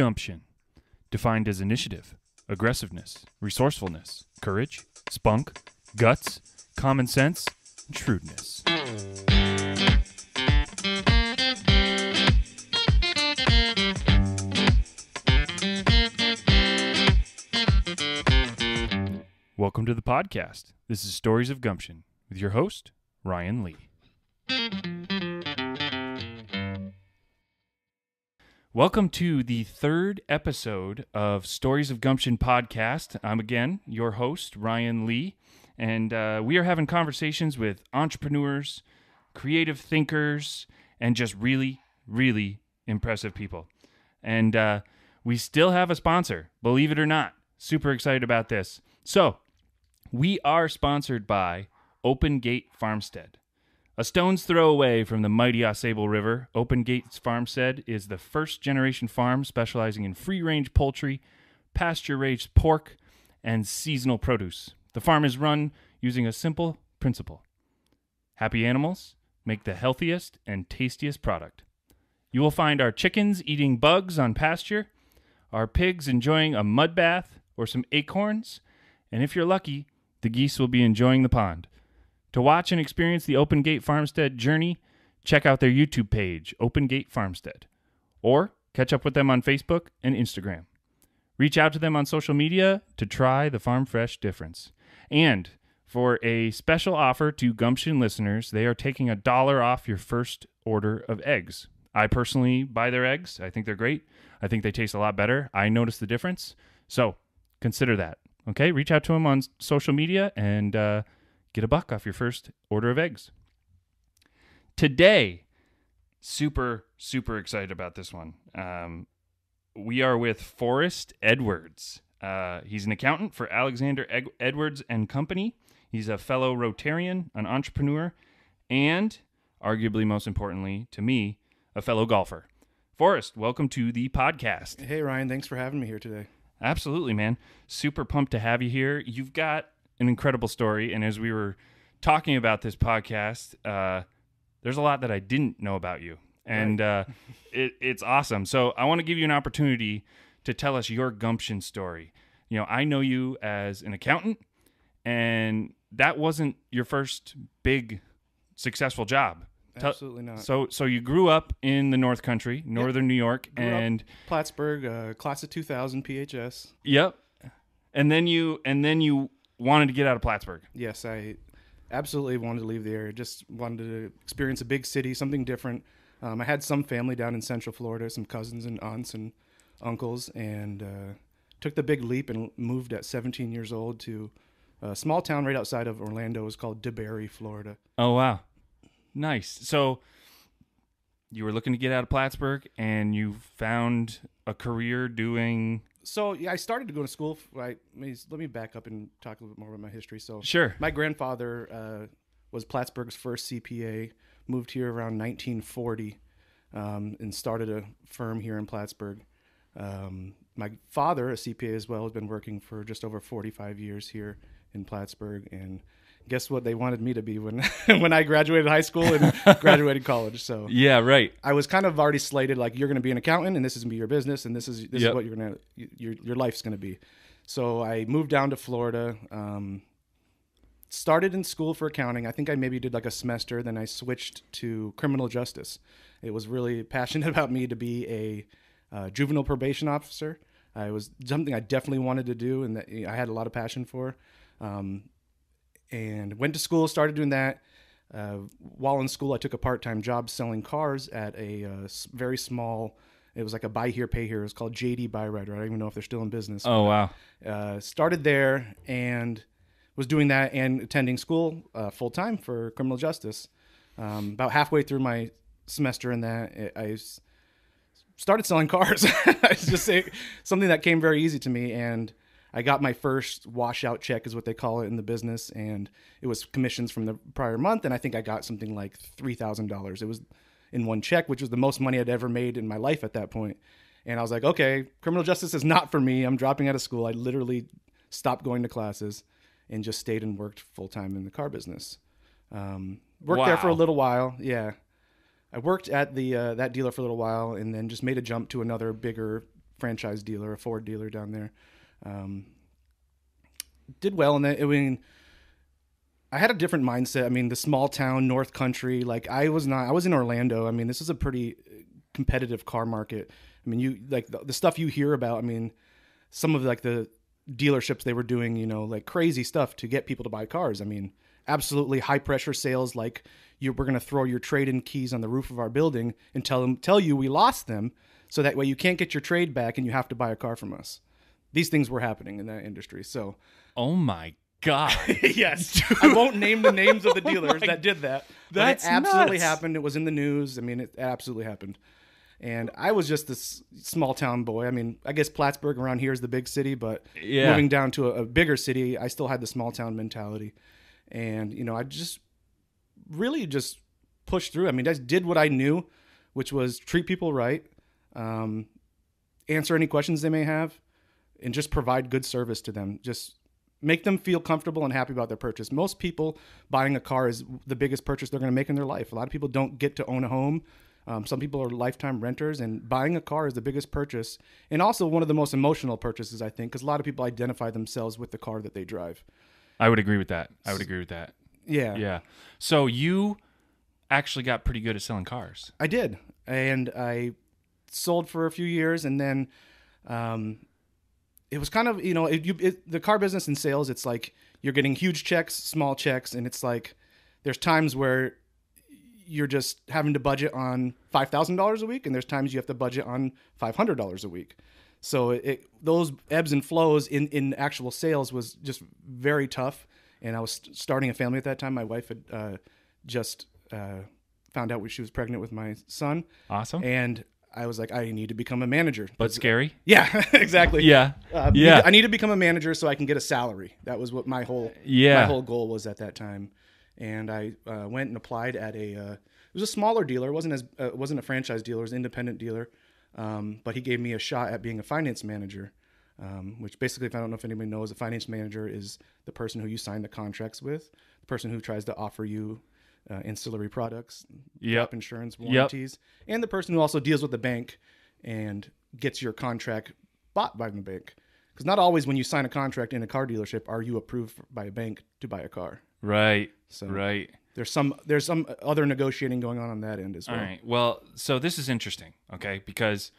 Gumption, defined as initiative, aggressiveness, resourcefulness, courage, spunk, guts, common sense, and shrewdness. Welcome to the podcast. This is Stories of Gumption with your host, Ryan Lee. Welcome to the third episode of Stories of Gumption podcast. I'm again your host, Ryan Lee, and we are having conversations with entrepreneurs, creative thinkers, and just really, really impressive people. And we still have a sponsor, believe it or not. Super excited about this. So, we are sponsored by Open Gate Farmstead. A stone's throw away from the mighty Ausable River, Open Gates Farmstead is the first-generation farm specializing in free-range poultry, pasture-raised pork, and seasonal produce. The farm is run using a simple principle. Happy animals make the healthiest and tastiest product. You will find our chickens eating bugs on pasture, our pigs enjoying a mud bath or some acorns, and if you're lucky, the geese will be enjoying the pond. To watch and experience the Open Gate Farmstead journey, check out their YouTube page, Open Gate Farmstead, or catch up with them on Facebook and Instagram. Reach out to them on social media to try the Farm Fresh difference. And for a special offer to Gumption listeners, they are taking $1 off your first order of eggs. I personally buy their eggs. I think they're great. I think they taste a lot better. I notice the difference. So consider that. Okay, reach out to them on social media and get $1 off your first order of eggs. Today, super excited about this one. We are with Forrest Edwards. He's an accountant for Alexander Edwards and Company. He's a fellow Rotarian, an entrepreneur, and, arguably most importantly to me, a fellow golfer. Forrest, welcome to the podcast. Hey, Ryan. Thanks for having me here today. Absolutely, man. Super pumped to have you here. You've got an incredible story, and as we were talking about this podcast, there's a lot that I didn't know about you, and right. It's awesome. So I want to give you an opportunity to tell us your Gumption story. You know, I know you as an accountant, and that wasn't your first big successful job. Absolutely not. So you grew up in the North Country, Northern New York, Grew and up Plattsburgh, class of 2000 PHS. Yep. And then you wanted to get out of Plattsburgh. Yes, I absolutely wanted to leave the area. Just wanted to experience a big city, something different. I had some family down in Central Florida, some cousins and aunts and uncles, and took the big leap and moved at 17 years old to a small town right outside of Orlando. It was called DeBary, Florida. Oh, wow. Nice. So you were looking to get out of Plattsburgh, and you found a career doing... So, yeah, I started to go to school. Let me back up and talk a little bit more about my history. So, sure. My grandfather was Plattsburgh's first CPA, moved here around 1940, and started a firm here in Plattsburgh. My father, a CPA as well, has been working for just over 45 years here in Plattsburgh, and guess what they wanted me to be when when I graduated high school and graduated college. So yeah, right. I was kind of already slated, like, you're going to be an accountant, and this is going to be your business, and this is what you're going to your life's going to be. So I moved down to Florida, started in school for accounting. I think I maybe did like a semester. Then I switched to criminal justice. It was really passionate about me to be a juvenile probation officer. It was something I definitely wanted to do, and that I had a lot of passion for. And went to school, started doing that. While in school, I took a part-time job selling cars at a very small, it was like a buy here, pay here. It was called JD Byrider. I don't even know if they're still in business. Oh, wow. Started there and was doing that and attending school full-time for criminal justice. About halfway through my semester in that, I started selling cars. It's just something that came very easy to me, and I got my first washout check, is what they call it in the business, and it was commissions from the prior month, and I think I got something like $3,000. It was in one check, which was the most money I'd ever made in my life at that point. And I was like, okay, criminal justice is not for me. I'm dropping out of school. I literally stopped going to classes and just stayed and worked full-time in the car business. Worked there for a little while, yeah. I worked at the that dealer for a little while, and then just made a jump to another bigger franchise dealer, a Ford dealer down there. Did well in that. I mean, I had a different mindset. I mean, the small town, North Country, like I was in Orlando. I mean, this is a pretty competitive car market. I mean, you like the stuff you hear about. I mean, some of like the dealerships, they were doing, you know, like crazy stuff to get people to buy cars. I mean, absolutely high pressure sales. Like we're going to throw your trade-in keys on the roof of our building and tell you we lost them. So that way you can't get your trade back and you have to buy a car from us. These things were happening in that industry. So, oh my God. Yes. Dude. I won't name the names of the dealers that did that. That's it absolutely nuts. happened. It was in the news. I mean, it absolutely happened. And I was just this small town boy. I mean, I guess Plattsburgh around here is the big city, but moving down to a bigger city, I still had the small town mentality. And, you know, I just really just pushed through. I mean, I just did what I knew, which was treat people right, answer any questions they may have, and just provide good service to them. Just make them feel comfortable and happy about their purchase. Most people buying a car is the biggest purchase they're going to make in their life. A lot of people don't get to own a home. Some people are lifetime renters, and buying a car is the biggest purchase, and also one of the most emotional purchases, I think, because a lot of people identify themselves with the car that they drive. I would agree with that. Yeah. Yeah. So you actually got pretty good at selling cars. I did, and I sold for a few years, and then it was kind of, you know, the car business and sales, it's like you're getting huge checks, small checks, and it's like there's times where you're just having to budget on $5,000 a week, and there's times you have to budget on $500 a week. So those ebbs and flows in actual sales was just very tough. And I was starting a family at that time. My wife had just found out she was pregnant with my son. Awesome. And I was like, I need to become a manager. But scary? Yeah, exactly. Yeah. I need to become a manager so I can get a salary. That was what my whole goal was at that time. And I went and applied at it was a smaller dealer. It wasn't a franchise dealer. It was an independent dealer. But he gave me a shot at being a finance manager, which basically, if I don't know if anybody knows, a finance manager is the person who you sign the contracts with, the person who tries to offer you ancillary products, gap insurance, warranties, and the person who also deals with the bank and gets your contract bought by the bank. Because not always when you sign a contract in a car dealership are you approved by a bank to buy a car. Right. So right. There's some other negotiating going on that end as well. All right. Well, so this is interesting, okay? Because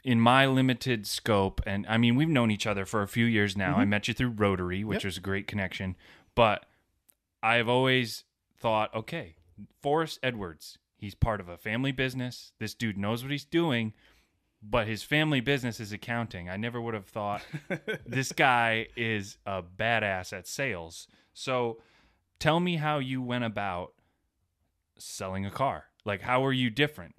in my limited scope, and I mean, we've known each other for a few years now. Mm-hmm. I met you through Rotary, which was a great connection. But I've always thought, okay, Forrest Edwards, he's part of a family business. This dude knows what he's doing, but his family business is accounting. I never would have thought this guy is a badass at sales. So tell me how you went about selling a car. Like, how were you different?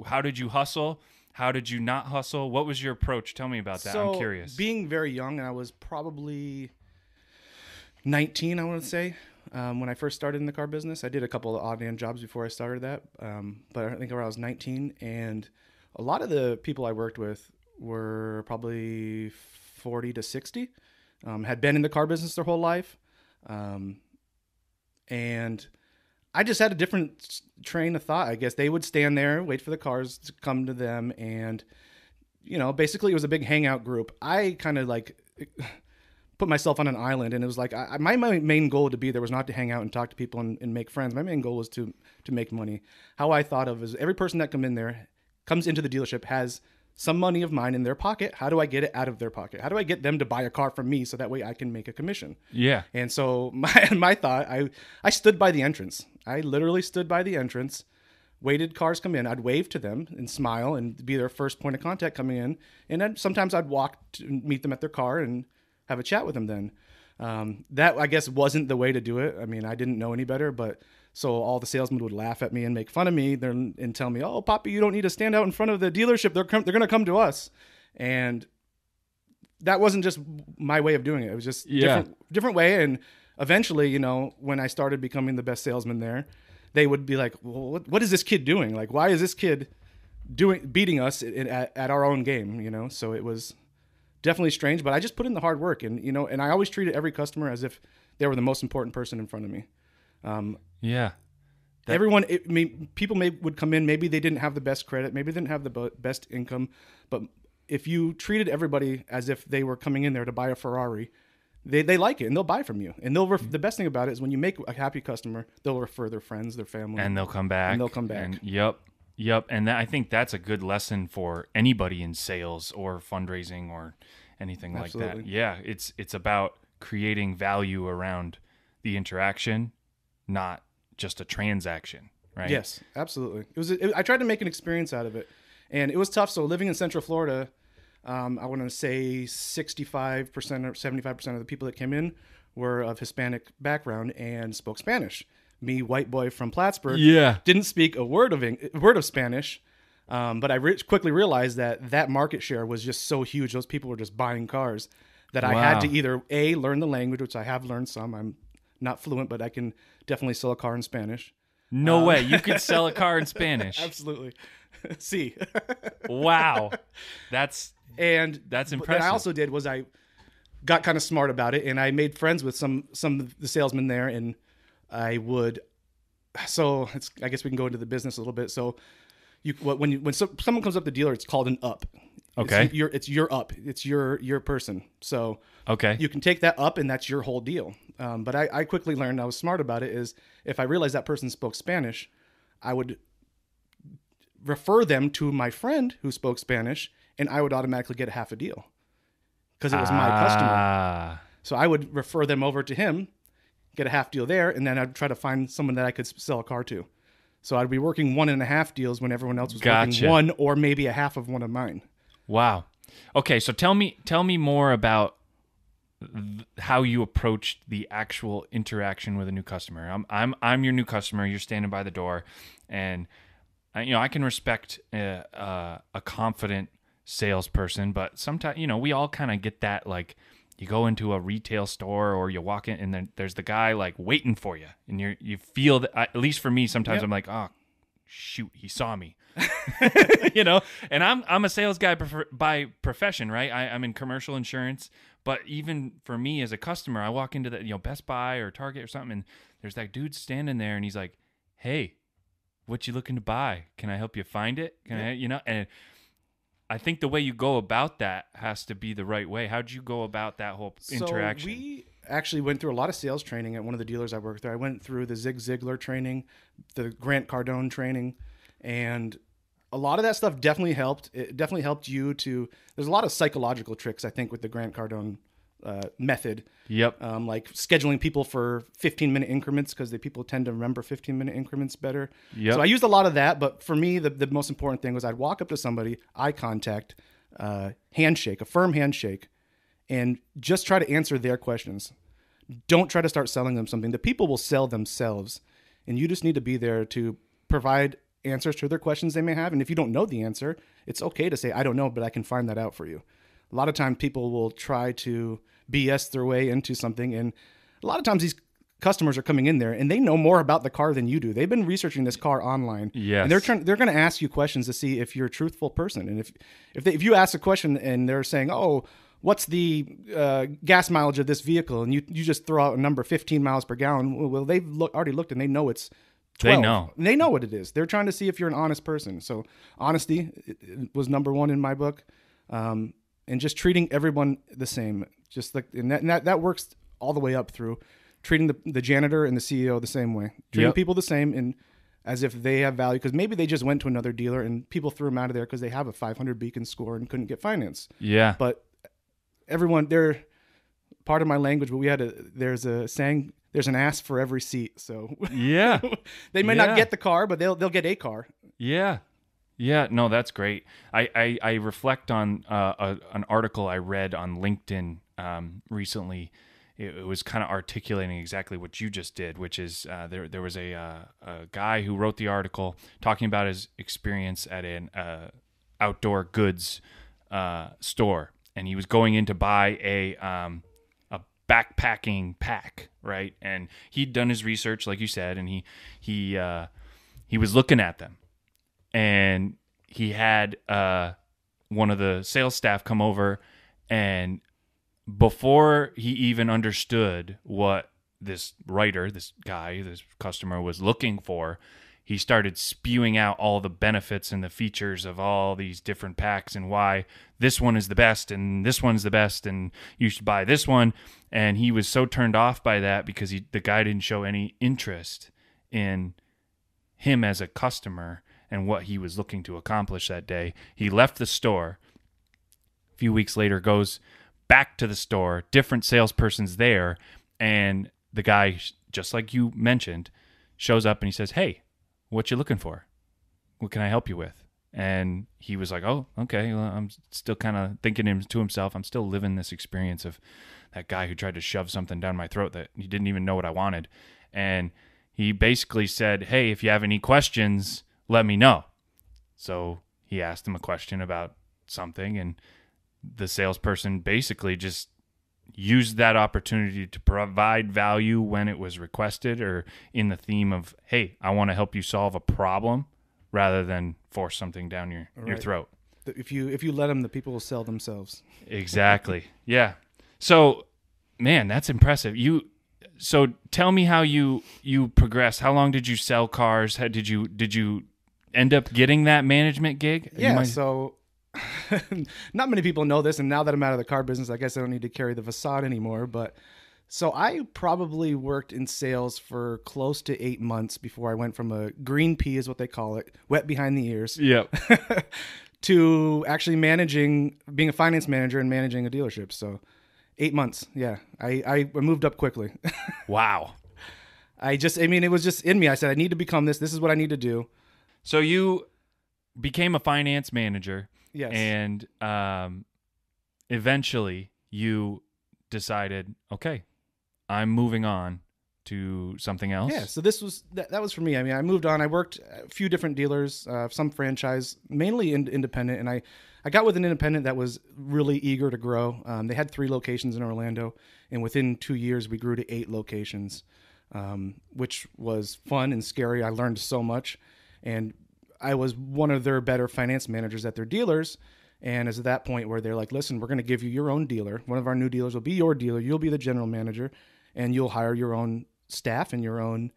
How did you hustle? How did you not hustle? What was your approach? Tell me about that. I'm curious. Being very young, and I was probably 19, I want to say, when I first started in the car business. I did a couple of odd end jobs before I started that. But I think around I was 19, and a lot of the people I worked with were probably 40 to 60, had been in the car business their whole life. And I just had a different train of thought. I guess they would stand there, wait for the cars to come to them. And, you know, basically it was a big hangout group. I kind of like put myself on an island, and it was like, my main goal to be there was not to hang out and talk to people and make friends. My main goal was to make money. How I thought of is every person that comes into the dealership has some money of mine in their pocket. How do I get it out of their pocket? How do I get them to buy a car from me so that way I can make a commission? Yeah. And so my thought, I stood by the entrance. I literally stood by the entrance, waited cars come in. I'd wave to them and smile and be their first point of contact coming in. And then sometimes I'd walk to meet them at their car and have a chat with them then. That, I guess, wasn't the way to do it. I mean, I didn't know any better, but so all the salesmen would laugh at me and make fun of me and tell me, "Oh, Poppy, you don't need to stand out in front of the dealership. They're going to come to us." And that wasn't just my way of doing it. It was just different way. And eventually, you know, when I started becoming the best salesman there, they would be like, "Well, what is this kid doing? Like, why is this kid beating us at our own game?" You know, so it was definitely strange, but I just put in the hard work, and you know, and I always treated every customer as if they were the most important person in front of me. Everyone, people would come in. Maybe they didn't have the best credit. Maybe they didn't have the best income, but if you treated everybody as if they were coming in there to buy a Ferrari, they like it and they'll buy from you. And the best thing about it is when you make a happy customer, they'll refer their friends, their family. And they'll come back. And, yep. And I think that's a good lesson for anybody in sales or fundraising or anything Absolutely. like that. Yeah, it's about creating value around the interaction, not just a transaction, right? Yes, absolutely. I tried to make an experience out of it, and it was tough. So living in Central Florida, I want to say 65% or 75% of the people that came in were of Hispanic background and spoke Spanish. Me, white boy from Plattsburgh, didn't speak a word of Spanish, but I quickly realized that market share was just so huge. Those people were just buying cars that I had to either A, learn the language, which I have learned some. I'm not fluent, but I can definitely sell a car in Spanish. No way. You could sell a car in Spanish. Absolutely. See. Wow. That's impressive. What I also did was I got kind of smart about it, and I made friends with some of the salesmen there, and I guess we can go into the business a little bit. So when someone comes up to the dealer, it's called an up. Okay. It's your up. It's your person. So okay, you can take that up, and that's your whole deal. But I quickly learned, I was smart about it, is if I realized that person spoke Spanish, I would refer them to my friend who spoke Spanish, and I would automatically get a half a deal because it was my customer. So I would refer them over to him, get a half deal there, and then I'd try to find someone that I could sell a car to. So I'd be working 1.5 deals when everyone else was working one or maybe a half of one of mine. Wow. Okay, so tell me more about how you approached the actual interaction with a new customer. I'm your new customer. You're standing by the door, and I can respect a confident salesperson, but sometimes we all kind of get that, like you go into a retail store or you walk in and then there's the guy like waiting for you, and you feel that, at least for me, sometimes I'm like, oh shoot, he saw me. And I'm a sales guy by profession, right? I'm in commercial insurance, but even for me as a customer, I walk into the Best Buy or Target or something, and there's that dude standing there, and he's like, "Hey, what you looking to buy? Can I help you find it? And I think the way you go about that has to be the right way. How'd you go about that whole interaction? So we actually went through a lot of sales training at one of the dealers I worked there. I went through the Zig Ziglar training, the Grant Cardone training, and a lot of that stuff definitely helped. It definitely helped you there's a lot of psychological tricks, I think, with the Grant Cardone method. Yep. Like scheduling people for 15-minute increments, because people tend to remember 15-minute increments better. Yep. So I used a lot of that, but for me, the most important thing was I'd walk up to somebody, eye contact, handshake, a firm handshake, and just try to answer their questions. Don't try to start selling them something. The people will sell themselves, and you just need to be there to provide answers to their questions they may have. And if you don't know the answer, it's okay to say, I don't know, but I can find that out for you. A lot of times people will try to BS their way into something, and a lot of times these customers are coming in there and they know more about the car than you do. They've been researching this car online. Yes. And they're going to ask you questions to see if you're a truthful person. And if you ask a question and they're saying, "Oh, what's the gas mileage of this vehicle?" and you just throw out a number, 15 miles per gallon, well, they've already looked and they know it's 12. They know. They know what it is. They're trying to see if you're an honest person. So honesty was number one in my book. And just treating everyone the same, just like, and that works all the way up through treating the janitor and the CEO the same way, treating people the same and as if they have value, because maybe they just went to another dealer and people threw them out of there because they have a 500 beacon score and couldn't get finance. Yeah. But everyone, they're part of my language, but there's a saying, there's an ass for every seat. So yeah, they may not get the car, but they'll get a car. Yeah. Yeah, no, that's great. I reflect on an article I read on LinkedIn recently. It was kind of articulating exactly what you just did, which is there was a guy who wrote the article talking about his experience at an outdoor goods store, and he was going in to buy a backpacking pack, right? And he'd done his research, like you said, and he was looking at them. And he had one of the sales staff come over, and before he even understood what this customer was looking for, he started spewing out all the benefits and the features of all these different packs and why this one is the best and this one's the best and you should buy this one. And he was so turned off by that because the guy didn't show any interest in him as a customer and what he was looking to accomplish that day. He left the store. A few weeks later, goes back to the store, different salesperson's there, and the guy, just like you mentioned, shows up and he says, "Hey, what you looking for? What can I help you with?" And he was like, "Oh, okay." Well, I'm still kind of thinking to himself, I'm still living this experience of that guy who tried to shove something down my throat that he didn't even know what I wanted. And he basically said, "Hey, if you have any questions, let me know." So he asked him a question about something, and the salesperson basically just used that opportunity to provide value when it was requested or in the theme of, "Hey, I want to help you solve a problem," rather than force something down your throat. If you let them, the people will sell themselves. Exactly. Yeah. So, man, that's impressive. So tell me how you progressed. How long did you sell cars? Did you end up getting that management gig? Yeah. So not many people know this, and now that I'm out of the car business, I guess I don't need to carry the facade anymore. But so I probably worked in sales for close to 8 months before I went from a green pea, is what they call it, wet behind the ears. Yep. To actually being a finance manager and managing a dealership. So 8 months. Yeah. I moved up quickly. Wow. It was just in me. I said, I need to become this. This is what I need to do. So you became a finance manager. Yes. And eventually you decided, okay, I'm moving on to something else. Yeah. So that was for me. I mean, I moved on. I worked a few different dealers, some franchise, mainly independent. And I got with an independent that was really eager to grow. They had 3 locations in Orlando, and within 2 years we grew to 8 locations, which was fun and scary. I learned so much, and I was one of their better finance managers at their dealers. And it's at that point where they're like, "Listen, we're going to give you your own dealer. One of our new dealers will be your dealer. You'll be the general manager, and you'll hire your own staff and your own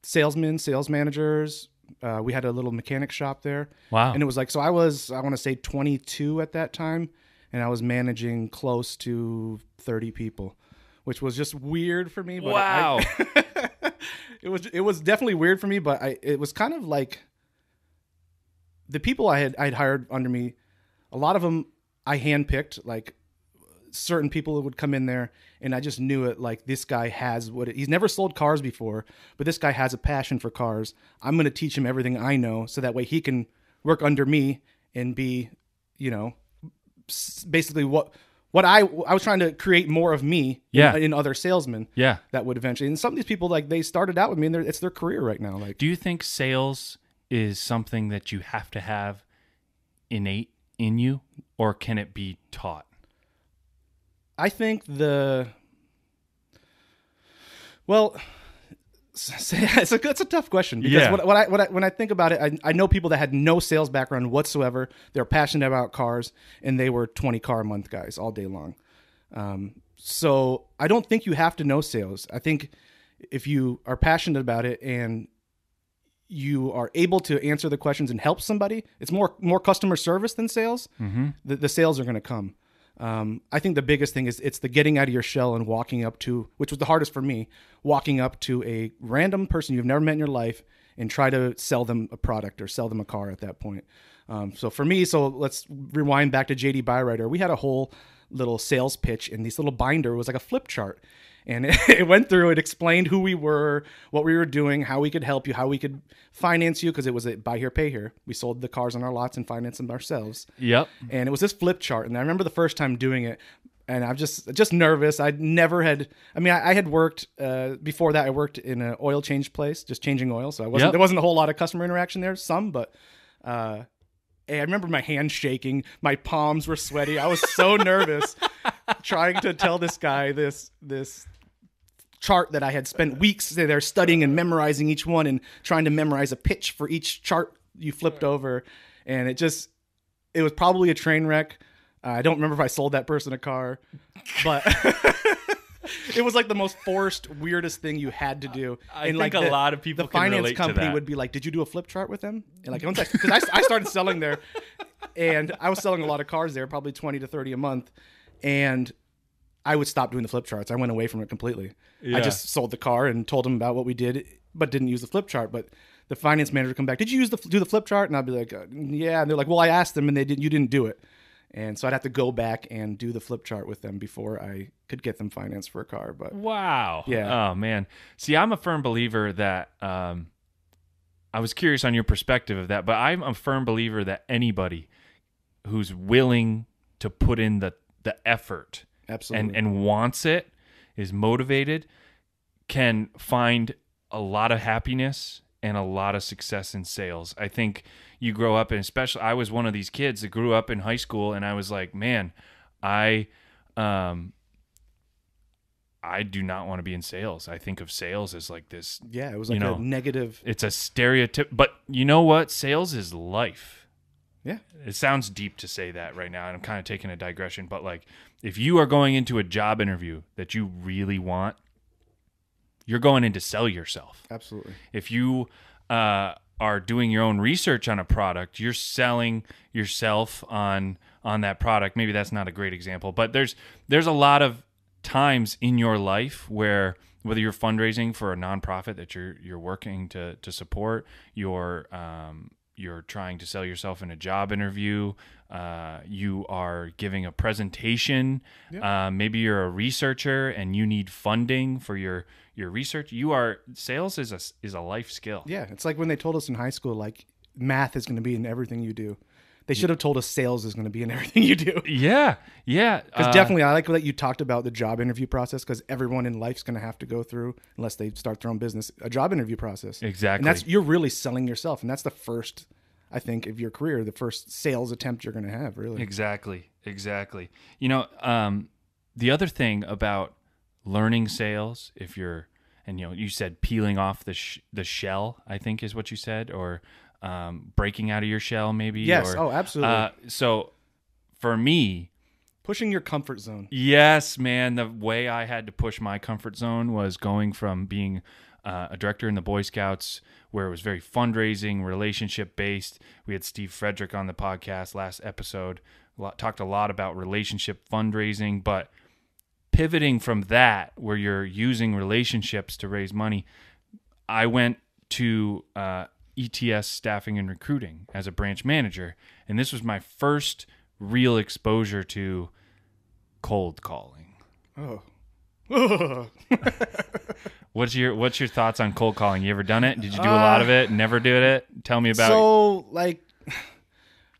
salesmen, sales managers." We had a little mechanic shop there. Wow. And it was like, so I want to say 22 at that time, and I was managing close to 30 people, which was just weird for me. But wow. It was definitely weird for me, but it was kind of like the people I'd hired under me, a lot of them I handpicked, like certain people would come in there and I just knew it, like, this guy has he's never sold cars before, but this guy has a passion for cars. I'm going to teach him everything I know so that way he can work under me and be, basically what I was trying to create more of me in other salesmen. Yeah. That would eventually, and some of these people, like, they started out with me and it's their career right now. Like, do you think sales is something that you have to have innate in you, or can it be taught? I think it's a tough question, because when I think about it, I know people that had no sales background whatsoever. They're passionate about cars, and they were 20 car a month guys all day long. So I don't think you have to know sales. I think if you are passionate about it and you are able to answer the questions and help somebody, it's more customer service than sales. Mm-hmm. The sales are going to come. I think the biggest thing is it's the getting out of your shell and walking up to, which was the hardest for me, walking up to a random person you've never met in your life and try to sell them a product or sell them a car at that point. So for me, let's rewind back to JD Byrider. We had a whole little sales pitch, and this little binder was like a flip chart. And it went through, it explained who we were, what we were doing, how we could help you, how we could finance you, because it was a buy here, pay here. We sold the cars on our lots and financed them ourselves. Yep. And it was this flip chart. And I remember the first time doing it, and I'm just nervous. I had worked, before that I worked in an oil change place, just changing oil. So there wasn't a whole lot of customer interaction there, but I remember my hands shaking, my palms were sweaty. I was so nervous trying to tell this guy this chart that I had spent weeks there studying and memorizing each one and trying to memorize a pitch for each chart you flipped over. And it was probably a train wreck. I don't remember if I sold that person a car, but It was like the most forced, weirdest thing you had to do. I and think like a lot of people the can finance relate to company that. would be like, "Did you do a flip chart with them?" And like, because I started selling there, and I was selling a lot of cars there, probably 20 to 30 a month, and I would stop doing the flip charts. I went away from it completely. Yeah. I just sold the car and told them about what we did, but didn't use the flip chart. But the finance manager would come back, "Did you do the flip chart?" And I'd be like, "Yeah." And they're like, "Well, I asked them, and you didn't do it." And so I'd have to go back and do the flip chart with them before I could get them financed for a car. But Wow. Yeah. Oh man. See, I'm a firm believer that I was curious on your perspective of that, but I'm a firm believer that anybody who's willing to put in the effort absolutely, and wants it, is motivated, can find a lot of happiness and a lot of success in sales. I think you grow up, and especially I was one of these kids that grew up in high school, and I was like, man, I do not want to be in sales. I think of sales as like this. yeah, it was like a negative. It's a stereotype, but you know what? Sales is life. Yeah, It sounds deep to say that right now, and I'm kind of taking a digression, but like if you are going into a job interview that you really want, you're going in to sell yourself. absolutely. If you are doing your own research on a product, you're selling yourself on that product. Maybe that's not a great example, but there's a lot of times in your life where whether you're fundraising for a nonprofit that you're working to support, you're trying to sell yourself in a job interview, you are giving a presentation, maybe you're a researcher and you need funding for your research. Sales is a life skill. Yeah, it's like when they told us in high school, like math is going to be in everything you do. They should have told us sales is going to be in everything you do. Yeah. Because definitely, I like that you talked about the job interview process, because everyone in life's going to have to go through, unless they start their own business, a job interview process. Exactly. And you're really selling yourself. And that's the first, I think, of your career, the first sales attempt you're going to have, really. Exactly. You know, the other thing about learning sales, you said peeling off the shell, I think is what you said, or breaking out of your shell, maybe. Yes. Absolutely. So for me, pushing your comfort zone. Yes, man. The way I had to push my comfort zone was going from being a director in the Boy Scouts, where it was very fundraising, relationship based. We had Steve Frederick on the podcast last episode, talked a lot about relationship fundraising, but pivoting from that, where you're using relationships to raise money, I went to ETS Staffing and Recruiting as a branch manager, and this was my first real exposure to cold calling. Oh. What's your thoughts on cold calling? You ever done it? Did you do a lot of it? Never did it? Tell me about it. So, like,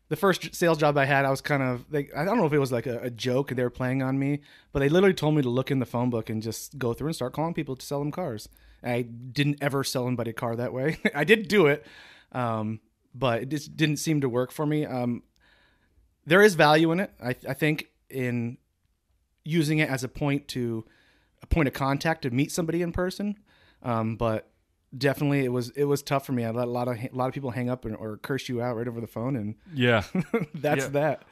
the first sales job I had, I was kind of like, I don't know if it was like a joke and they were playing on me, but they literally told me to look in the phone book and just go through and start calling people to sell them cars. I didn't ever sell anybody a car that way. I did do it, but it just didn't seem to work for me. There is value in it. I think in using it as a point of contact to meet somebody in person. But definitely it was tough for me. I let a lot of people hang up or curse you out right over the phone, and that's that.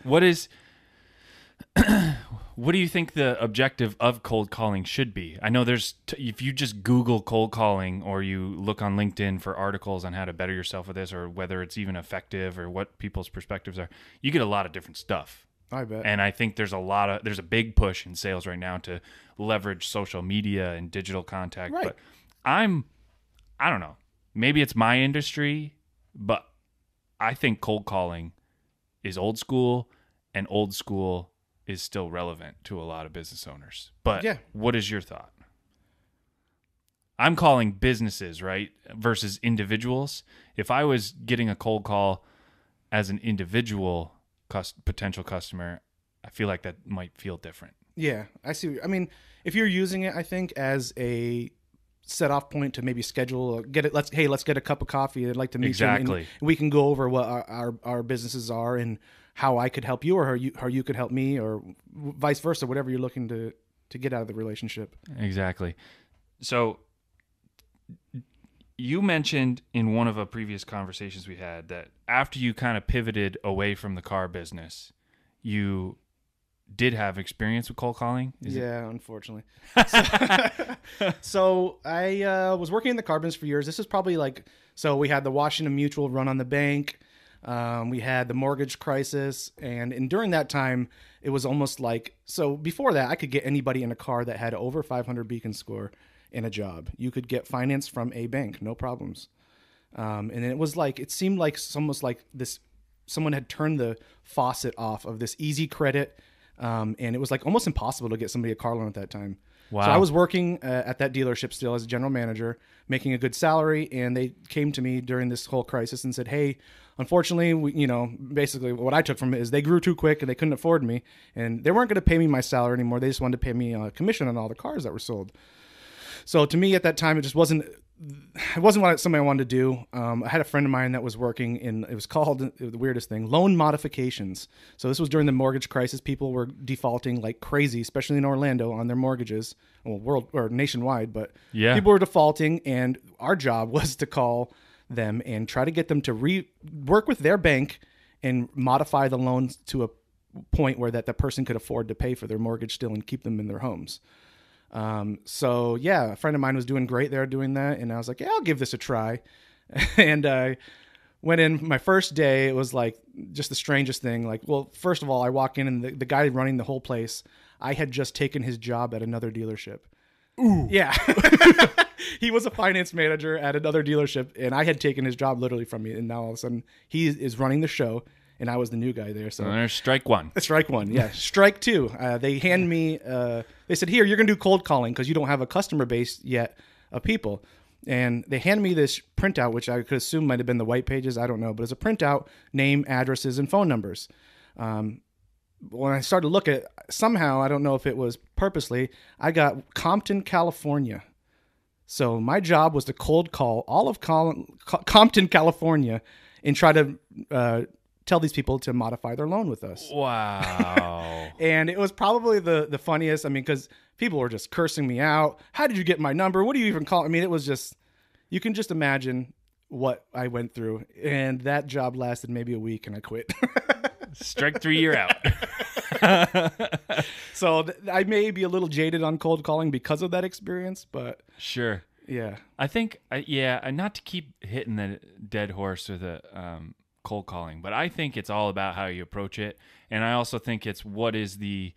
What do you think the objective of cold calling should be? I know if you just Google cold calling or you look on LinkedIn for articles on how to better yourself with this, or whether it's even effective or what people's perspectives are, you get a lot of different stuff. I bet. And I think there's a big push in sales right now to leverage social media and digital contact. Right. But I don't know, maybe it's my industry, but I think cold calling is old school, and old school is still relevant to a lot of business owners. But What is your thought? I'm calling businesses, right, versus individuals. If I was getting a cold call as an individual potential customer, I feel like that might feel different. Yeah, I see. I mean, if you're using it, I think as a set off point to maybe schedule, let's get a cup of coffee. I'd like to meet exactly. you. And we can go over what our businesses are and how I could help you, or how you could help me, or vice versa, whatever you're looking to get out of the relationship. Exactly. So you mentioned in one of the previous conversations we had that after you kind of pivoted away from the car business, you did have experience with cold calling. Unfortunately. So I was working in the car business for years. This is probably so we had the Washington Mutual run on the bank. We had the mortgage crisis. And during that time, it was almost so before that, I could get anybody in a car that had over 500 Beacon score in a job. You could get finance from a bank, no problems. And it was it seemed almost like someone had turned the faucet off of this easy credit. And it was almost impossible to get somebody a car loan at that time. Wow. So I was working at that dealership still as a general manager, making a good salary. And they came to me during this whole crisis and said, hey, unfortunately, basically what I took from it is they grew too quick and they couldn't afford me. And they weren't going to pay me my salary anymore. They just wanted to pay me a commission on all the cars that were sold. So to me at that time, it wasn't something I wanted to do. I had a friend of mine that was working it was called, the weirdest thing, loan modifications. So this was during the mortgage crisis. People were defaulting like crazy, especially in Orlando, on their mortgages, nationwide, but people were defaulting, and our job was to call them and try to get them to work with their bank and modify the loans to a point where that the person could afford to pay for their mortgage still and keep them in their homes. So a friend of mine was doing great there doing that. And I was like, yeah, I'll give this a try. And I went in my first day. It was just the strangest thing. First of all, I walk in and the guy running the whole place, I had just taken his job at another dealership. Ooh. Yeah. He was a finance manager at another dealership and I had taken his job literally from me. And now all of a sudden he is running the show. And I was the new guy there. So there's strike one. Strike one, yeah. Strike two. They hand me, they said, here, you're going to do cold calling because you don't have a customer base yet of people. And they hand me this printout, which I could assume might have been the white pages. I don't know. But it's a printout, name, addresses, and phone numbers. When I started to look at it, somehow, I don't know if it was purposely, I got Compton, California. So my job was to cold call all of Compton, California and try to tell these people to modify their loan with us. Wow. And it was probably the funniest. I mean, because people were just cursing me out. How did you get my number? What do you even call? I mean, it was just, you can just imagine what I went through. And that job lasted maybe a week and I quit. Strike three, you're out. So I may be a little jaded on cold calling because of that experience, but sure. Yeah. I think, not to keep hitting the dead horse with the cold calling, but I think it's all about how you approach it. And I also think it's what is the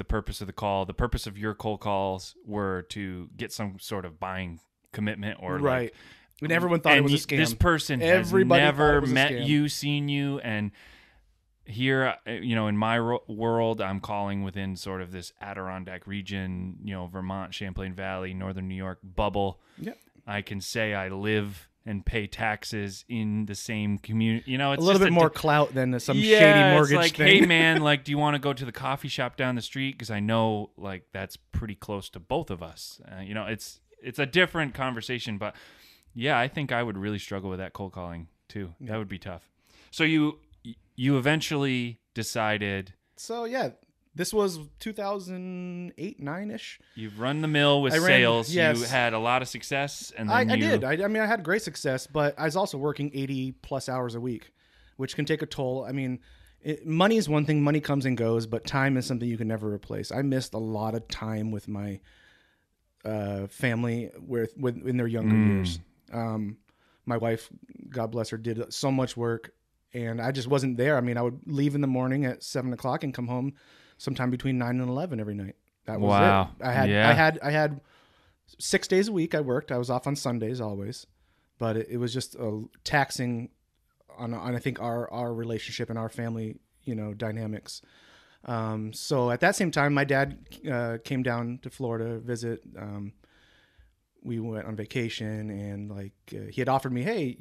purpose of the call. The purpose of your cold calls were to get some sort of buying commitment or right. And everyone thought it was a scam. This person has never met you, seen you, and here, in my world, I'm calling within sort of this Adirondack region, Vermont, Champlain Valley, Northern New York bubble. Yep. I can say I live and pay taxes in the same community. It's a little bit more clout than some shady mortgage it's thing. Hey man, do you want to go to the coffee shop down the street? Because I know that's pretty close to both of us. It's a different conversation, but yeah, I think I would really struggle with that cold calling too. Yeah. That would be tough. So you eventually decided. So yeah. This was 2008, 9-ish. You've run the mill with sales. Yes. You had a lot of success. And then I did. I mean, I had great success, but I was also working 80 plus hours a week, which can take a toll. I mean, money is one thing. Money comes and goes, but time is something you can never replace. I missed a lot of time with my family in their younger years. My wife, God bless her, did so much work, and I just wasn't there. I mean, I would leave in the morning at 7 o'clock and come home sometime between 9 and 11 every night. That was it. I had 6 days a week I worked. I was off on Sundays always, but it was just taxing on I think our relationship and our family, dynamics. So at that same time, my dad came down to Florida to visit. We went on vacation, and he had offered me, hey,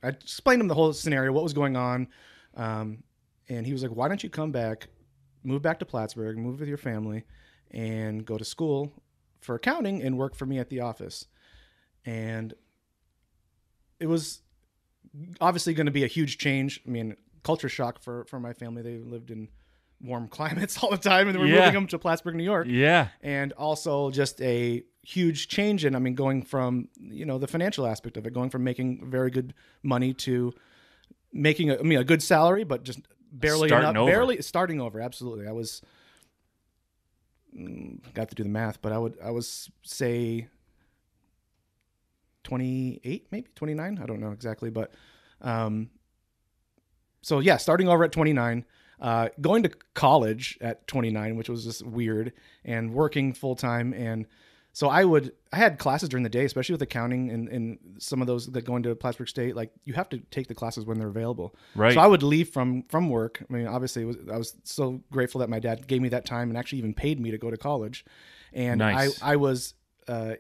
I explained to him the whole scenario, what was going on, and he was like, why don't you come back, move back to Plattsburgh, move with your family, and go to school for accounting and work for me at the office. And it was obviously going to be a huge change. I mean, culture shock for my family. They lived in warm climates all the time, and we're moving them to Plattsburgh, New York. Yeah. And also just a huge change in, going from, the financial aspect of it, going from making very good money to making a good salary, but just barely starting over. Absolutely. I was got to do the math, but I was say 28, maybe 29. I don't know exactly, but so yeah, starting over at 29, going to college at 29, which was just weird, and working full time. And so I had classes during the day, especially with accounting and some of those that go into Plattsburgh State. Like, you have to take the classes when they're available. Right. So I would leave from work. I mean, obviously I was so grateful that my dad gave me that time and actually even paid me to go to college. And nice. I was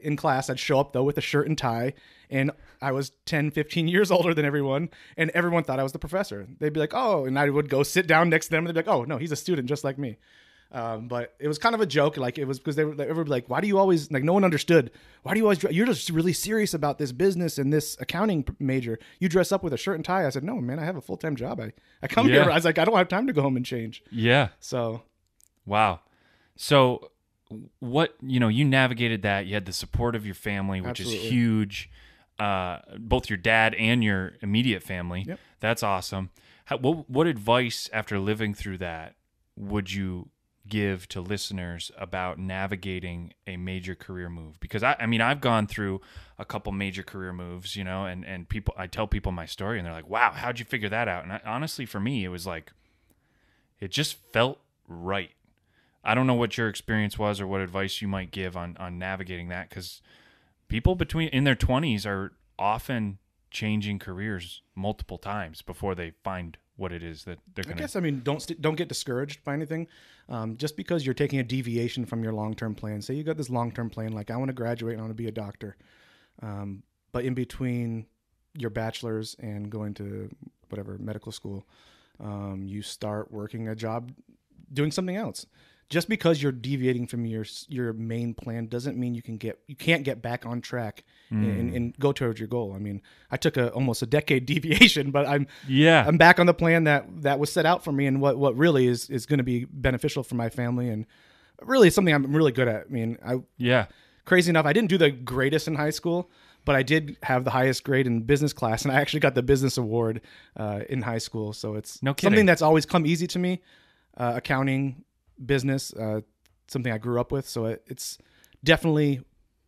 in class. I'd show up though with a shirt and tie, and I was 10, 15 years older than everyone, and everyone thought I was the professor. They'd be like, "Oh," and I would go sit down next to them, and they'd be like, "Oh, no, he's a student just like me." But it was kind of a joke. Like, it was because everybody would be like, "Why do you always," like, no one understood. "Why do you always, you're just really serious about this business and this accounting major. You dress up with a shirt and tie." I said, "No, man, I have a full-time job. I come here." I was like, "I don't have time to go home and change." Yeah. So. Wow. So what, you navigated that. You had the support of your family, which Absolutely. is huge. Both your dad and your immediate family. Yep. That's awesome. What advice, after living through that, would you give to listeners about navigating a major career move? Because I mean, I've gone through a couple major career moves, and I tell people my story and they're like, "Wow, how'd you figure that out?" And honestly, for me, it was like, it just felt right. I don't know what your experience was or what advice you might give on navigating that, because people in their 20s are often changing careers multiple times before they find what it is that they're going to. I guess, I mean, don't get discouraged by anything. Just because you're taking a deviation from your long-term plan. Say you got this long-term plan, like, I want to graduate and I want to be a doctor. But in between your bachelor's and going to whatever medical school, you start working a job doing something else. Just because you're deviating from your main plan doesn't mean you can't get back on track and go towards your goal. I mean, I took almost a decade deviation, but I'm back on the plan that was set out for me, and what really is going to be beneficial for my family, and really something I'm really good at. I mean, crazy enough, I didn't do the greatest in high school, but I did have the highest grade in business class, and I actually got the business award in high school. So it's something that's always come easy to me. Accounting, business, something I grew up with. So it's definitely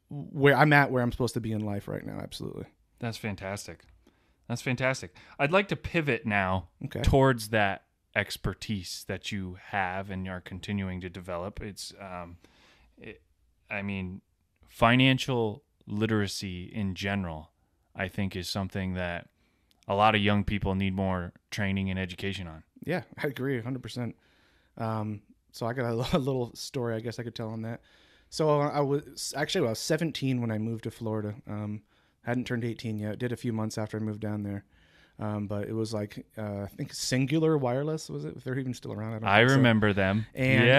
where I'm at, where I'm supposed to be in life right now. Absolutely. That's fantastic. I'd like to pivot now towards that expertise that you have and are continuing to develop. It's, financial literacy in general, I think, is something that a lot of young people need more training and education on. Yeah, I agree 100%. So I got a little story, I guess I could tell on that. So I was 17 when I moved to Florida. Hadn't turned 18 yet. Did a few months after I moved down there. But it was like, I think Singular Wireless, was it? If they're even still around. I remember them. And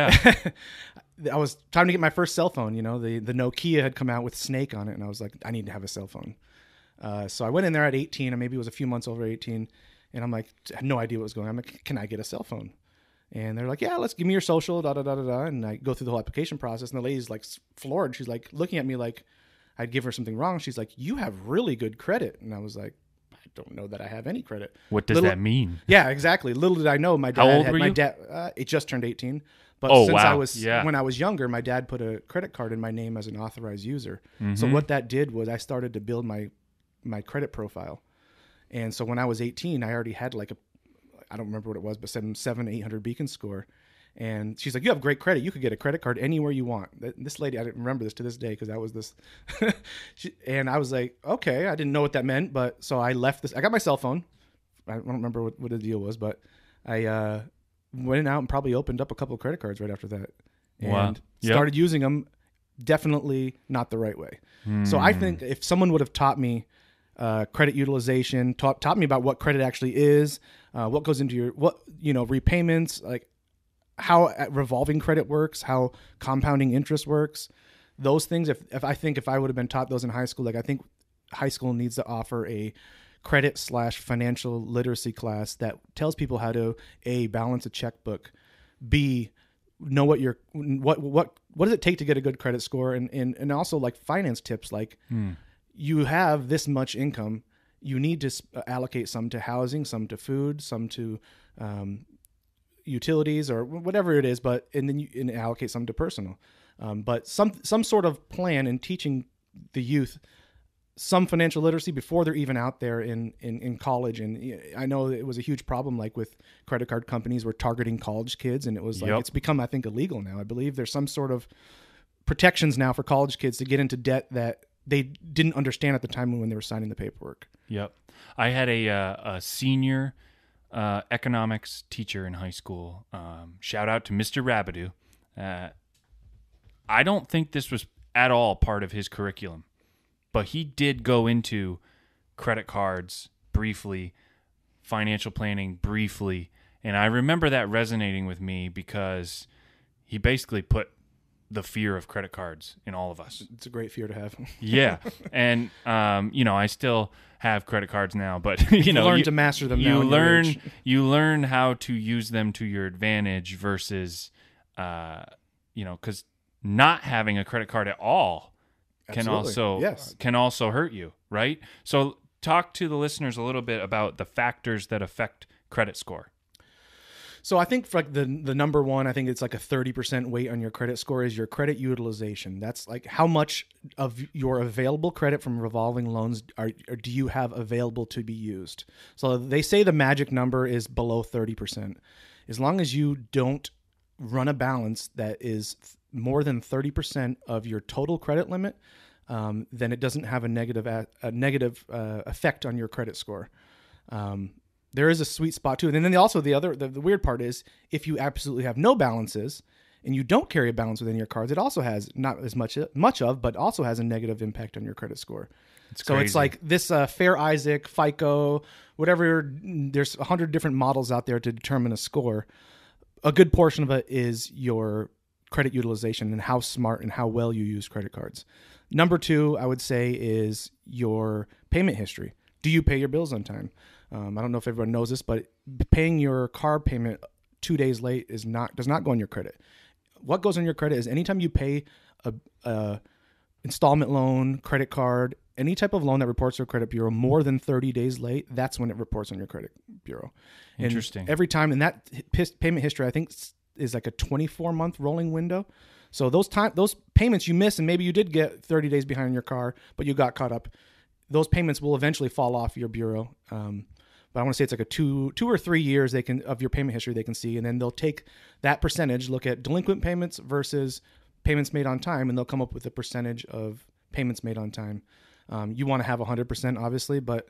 I was time to get my first cell phone. The Nokia had come out with Snake on it, and I was like, I need to have a cell phone. So I went in there at 18, and maybe it was a few months over 18, and I'm like, I had no idea what was going on. I'm like, can I get a cell phone? And they're like, yeah, let's give me your social, da-da-da-da-da. And I go through the whole application process, and the lady's like floored. She's like looking at me like I'd give her something wrong. She's like, you have really good credit. And I was like, I don't know that I have any credit. What does that mean? Yeah, exactly. Little did I know my dad. How old were you? My dad, it just turned 18. But when I was younger, my dad put a credit card in my name as an authorized user. Mm-hmm. So what that did was I started to build my credit profile. And so when I was 18, I already had like I don't remember what it was, but 800 Beacon score. And she's like, you have great credit. You could get a credit card anywhere you want. This lady, I didn't remember this to this day because that was this. And I was like, okay, I didn't know what that meant. But so I left this. I got my cell phone. I don't remember what the deal was, but I went out and probably opened up a couple of credit cards right after that. And started using them. Definitely not the right way. So I think if someone would have taught me credit utilization, taught me about what credit actually is, what goes into your repayments, like how revolving credit works, how compounding interest works, those things. If I would have been taught those in high school, like I think high school needs to offer a credit/financial literacy class that tells people how to A, balance a checkbook, B, know what does it take to get a good credit score, and also like finance tips, like you have this much income, you need to allocate some to housing, some to food, some to utilities or whatever it is, and then you allocate some to personal. But some sort of plan in teaching the youth some financial literacy before they're even out there in college. And I know it was a huge problem, like with credit card companies were targeting college kids, and it was like, it's become, I think, illegal now. I believe there's some sort of protections now for college kids to get into debt that they didn't understand at the time when they were signing the paperwork. Yep. I had a senior economics teacher in high school. Shout out to Mr. Rabideau. I don't think this was at all part of his curriculum, but he did go into credit cards briefly, financial planning briefly, and I remember that resonating with me because he basically put the fear of credit cards in all of us. It's a great fear to have. Yeah. And, I still have credit cards now, but, you learn to master them now. You learn how to use them to your advantage versus, because not having a credit card at all can also hurt you, right? So talk to the listeners a little bit about the factors that affect credit score. So I think for like the number one, I think it's like a 30% weight on your credit score is your credit utilization. That's like how much of your available credit from revolving loans do you have available to be used. So they say the magic number is below 30%. As long as you don't run a balance that is more than 30% of your total credit limit, then it doesn't have a negative effect on your credit score. There is a sweet spot too. And then also the weird part is if you absolutely have no balances and you don't carry a balance within your cards, it also has not as much of, but also has a negative impact on your credit score. So it's like this Fair Isaac, FICO, whatever. There's 100 different models out there to determine a score. A good portion of it is your credit utilization and how smart and how well you use credit cards. Number two, I would say, is your payment history. Do you pay your bills on time? I don't know if everyone knows this, but paying your car payment 2 days late does not go on your credit. What goes on your credit is anytime you pay a installment loan, credit card, any type of loan that reports to a credit bureau more than 30 days late, that's when it reports on your credit bureau. Interesting. And every time, and that payment history, I think, is like a 24-month rolling window. So those payments you miss, and maybe you did get 30 days behind in your car, but you got caught up, those payments will eventually fall off your bureau. But I want to say it's like a 2 or 3 years of your payment history they can see, and then they'll take that percentage, look at delinquent payments versus payments made on time, and they'll come up with a percentage of payments made on time. You want to have 100%, obviously, but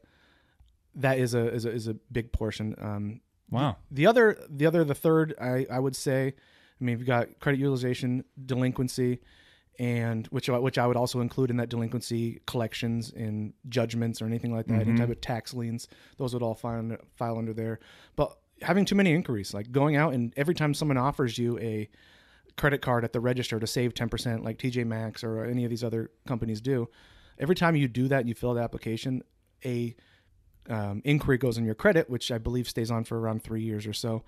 that is a big portion. Wow. The third, I would say, I mean, you've got credit utilization, delinquency, and which I would also include in that delinquency, collections and judgments or anything like that, any type of tax liens, those would all file under there. But having too many inquiries, like going out and every time someone offers you a credit card at the register to save 10%, like TJ Maxx or any of these other companies do, every time you do that and you fill the application, a inquiry goes on your credit, which I believe stays on for around 3 years or so.